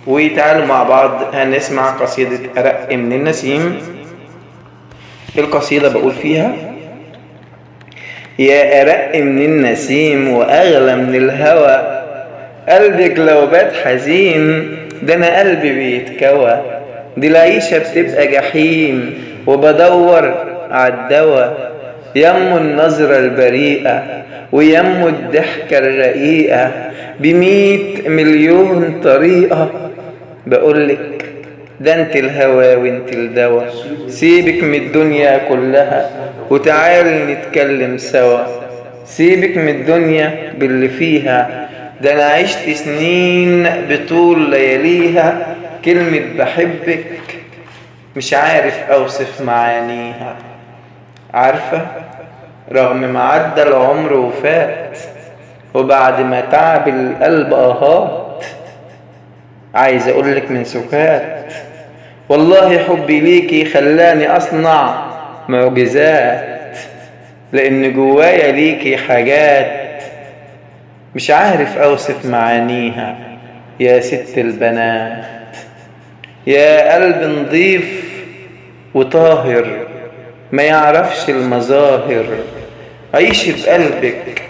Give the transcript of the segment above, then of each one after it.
وتعالوا مع بعض هنسمع قصيدة أرق من النسيم. القصيدة بقول فيها: يا أرق من النسيم وأغلى من الهوى، قلبك لو بات حزين ده أنا قلبي بيتكوى، دي العيشة بتبقى جحيم وبدور عالدوا، يمو النظرة البريئة ويمو الضحكة الرقيقة، ب100 مليون طريقة بقولك ده انت الهوى وانت الدوا، سيبك من الدنيا كلها وتعال نتكلم سوا، سيبك من الدنيا باللي فيها، ده انا عشت سنين بطول لياليها، كلمة بحبك مش عارف اوصف معانيها، عارفة رغم ما عدى العمر وفات وبعد ما تعب القلب اهات، عايز اقولك من سكات والله حبي ليكي خلاني اصنع معجزات، لان جوايا ليكي حاجات مش عارف اوصف معانيها، يا ست البنات يا قلب نضيف وطاهر ما يعرفش المظاهر، عيشي بقلبك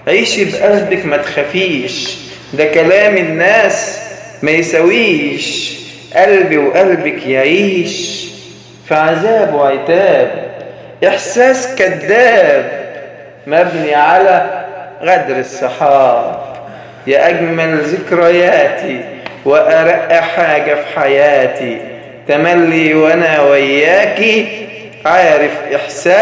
عيشي بقلبك ما تخافيش، ده كلام الناس ما يسويش، قلبي وقلبك يعيش في عذاب وعتاب، إحساس كذاب مبني على غدر الصحاب، يا أجمل ذكرياتي وأرق حاجة في حياتي، تملي وأنا وياكي عارف إحساس